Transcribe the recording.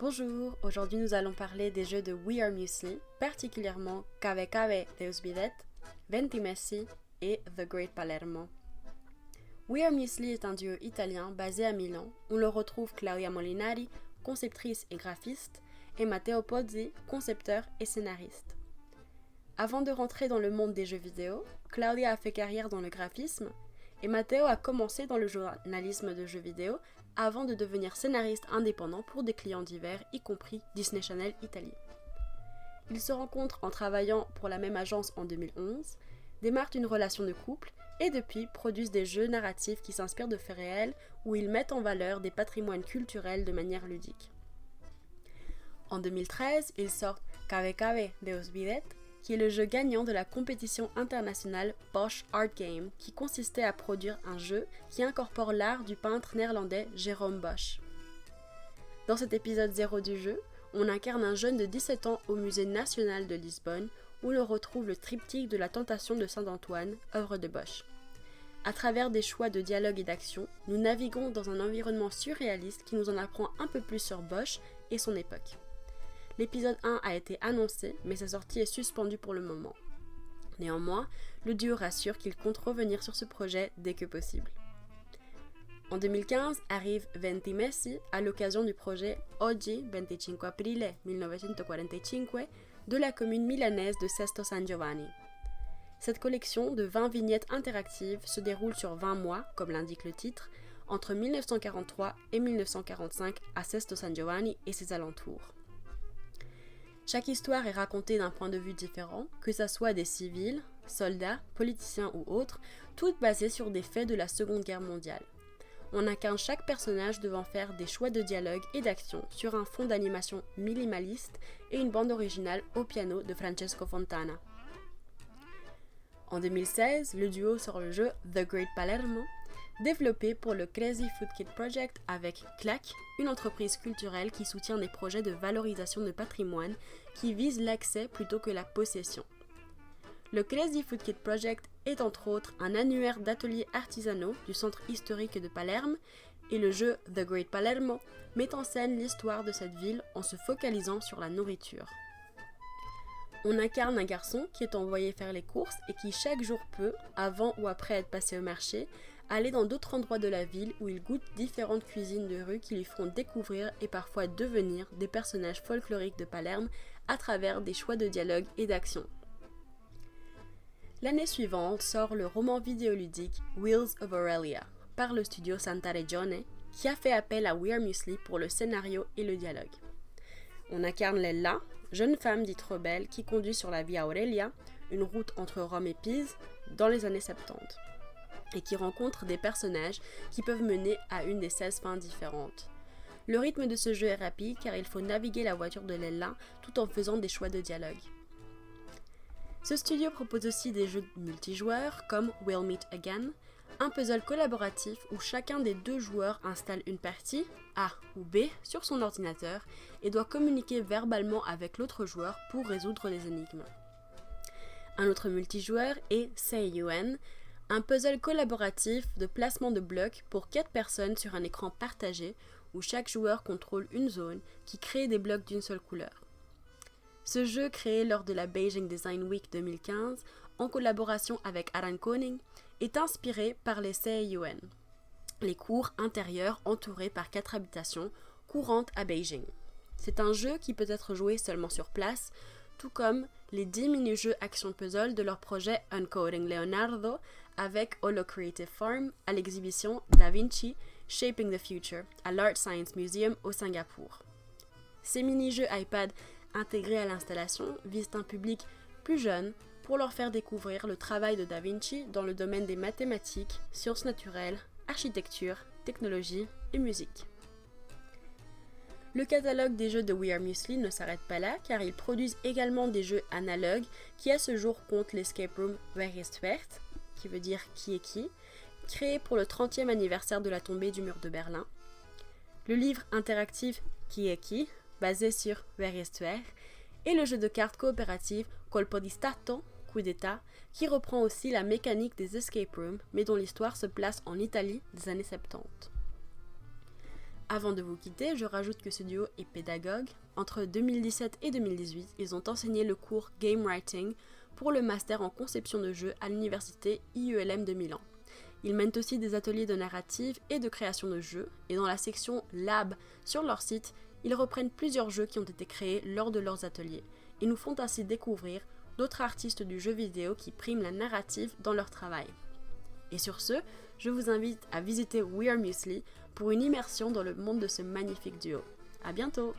Bonjour, aujourd'hui nous allons parler des jeux de We Are Muesli, particulièrement Cave Cave Deus Bidet, Ventimessi et The Great Palermo. We Are Muesli est un duo italien basé à Milan. On le retrouve Claudia Molinari, conceptrice et graphiste, et Matteo Pozzi, concepteur et scénariste. Avant de rentrer dans le monde des jeux vidéo, Claudia a fait carrière dans le graphisme et Matteo a commencé dans le journalisme de jeux vidéo avant de devenir scénariste indépendant pour des clients divers, y compris Disney Channel Italie. Ils se rencontrent en travaillant pour la même agence en 2011, démarrent une relation de couple et depuis produisent des jeux narratifs qui s'inspirent de faits réels où ils mettent en valeur des patrimoines culturels de manière ludique. En 2013, ils sortent Cave Cave Deus Bidet, qui est le jeu gagnant de la compétition internationale Bosch Art Game, qui consistait à produire un jeu qui incorpore l'art du peintre néerlandais Jérôme Bosch. Dans cet épisode 0 du jeu, on incarne un jeune de 17 ans au Musée national de Lisbonne, où l'on retrouve le triptyque de la Tentation de Saint-Antoine, œuvre de Bosch. À travers des choix de dialogue et d'action, nous naviguons dans un environnement surréaliste qui nous en apprend un peu plus sur Bosch et son époque. L'épisode 1 a été annoncé, mais sa sortie est suspendue pour le moment. Néanmoins, le duo rassure qu'il compte revenir sur ce projet dès que possible. En 2015 arrive Ventimessi à l'occasion du projet Oggi 25 aprile 1945 de la commune milanaise de Sesto San Giovanni. Cette collection de 20 vignettes interactives se déroule sur 20 mois, comme l'indique le titre, entre 1943 et 1945 à Sesto San Giovanni et ses alentours. Chaque histoire est racontée d'un point de vue différent, que ce soit des civils, soldats, politiciens ou autres, toutes basées sur des faits de la Seconde Guerre mondiale. On incarne chaque personnage devant faire des choix de dialogue et d'action sur un fond d'animation minimaliste et une bande originale au piano de Francesco Fontana. En 2016, le duo sort le jeu The Great Palermo, développé pour le Crazy Food Kid Project avec CLAC, une entreprise culturelle qui soutient des projets de valorisation de patrimoine qui visent l'accès plutôt que la possession. Le Crazy Food Kid Project est entre autres un annuaire d'ateliers artisanaux du centre historique de Palerme et le jeu The Great Palermo met en scène l'histoire de cette ville en se focalisant sur la nourriture. On incarne un garçon qui est envoyé faire les courses et qui chaque jour peut, avant ou après être passé au marché, aller dans d'autres endroits de la ville où il goûte différentes cuisines de rue qui lui feront découvrir et parfois devenir des personnages folkloriques de Palerme à travers des choix de dialogue et d'action. L'année suivante sort le roman vidéoludique Wheels of Aurelia par le studio Santa Regione qui a fait appel à We Are Muesli pour le scénario et le dialogue. On incarne Lella, jeune femme dite rebelle qui conduit sur la Via Aurelia, une route entre Rome et Pise, dans les années 70, et qui rencontre des personnages qui peuvent mener à une des 16 fins différentes. Le rythme de ce jeu est rapide car il faut naviguer la voiture de Lella tout en faisant des choix de dialogue. Ce studio propose aussi des jeux multijoueurs comme We'll Meet Again, un puzzle collaboratif où chacun des deux joueurs installe une partie, A ou B, sur son ordinateur et doit communiquer verbalement avec l'autre joueur pour résoudre les énigmes. Un autre multijoueur est Say UN, un puzzle collaboratif de placement de blocs pour 4 personnes sur un écran partagé où chaque joueur contrôle une zone qui crée des blocs d'une seule couleur. Ce jeu, créé lors de la Beijing Design Week 2015 en collaboration avec Aran Koning, est inspiré par les CIUN, les cours intérieurs entourés par 4 habitations courantes à Beijing. C'est un jeu qui peut être joué seulement sur place, tout comme les 10 mini-jeux action puzzle de leur projet Uncoding Leonardo avec Holo Creative Farm à l'exhibition Da Vinci Shaping the Future à l'Art Science Museum au Singapour. Ces mini-jeux iPad intégrés à l'installation visent un public plus jeune pour leur faire découvrir le travail de Da Vinci dans le domaine des mathématiques, sciences naturelles, architecture, technologie et musique. Le catalogue des jeux de We Are Muesli ne s'arrête pas là car ils produisent également des jeux analogues qui à ce jour comptent l'escape room Wer ist wer, qui veut dire qui est qui, créé pour le 30e anniversaire de la tombée du mur de Berlin, le livre interactif Qui est qui, basé sur Wer ist wer, et le jeu de cartes coopératif Colpo di Stato, coup d'état, qui reprend aussi la mécanique des escape rooms mais dont l'histoire se place en Italie des années 70. Avant de vous quitter, je rajoute que ce duo est pédagogue. Entre 2017 et 2018, ils ont enseigné le cours Game Writing pour le master en conception de jeux à l'université IELM de Milan. Ils mènent aussi des ateliers de narrative et de création de jeux, et dans la section Lab sur leur site, ils reprennent plusieurs jeux qui ont été créés lors de leurs ateliers, et nous font ainsi découvrir d'autres artistes du jeu vidéo qui priment la narrative dans leur travail. Et sur ce, je vous invite à visiter We Are Muesli pour une immersion dans le monde de ce magnifique duo. À bientôt!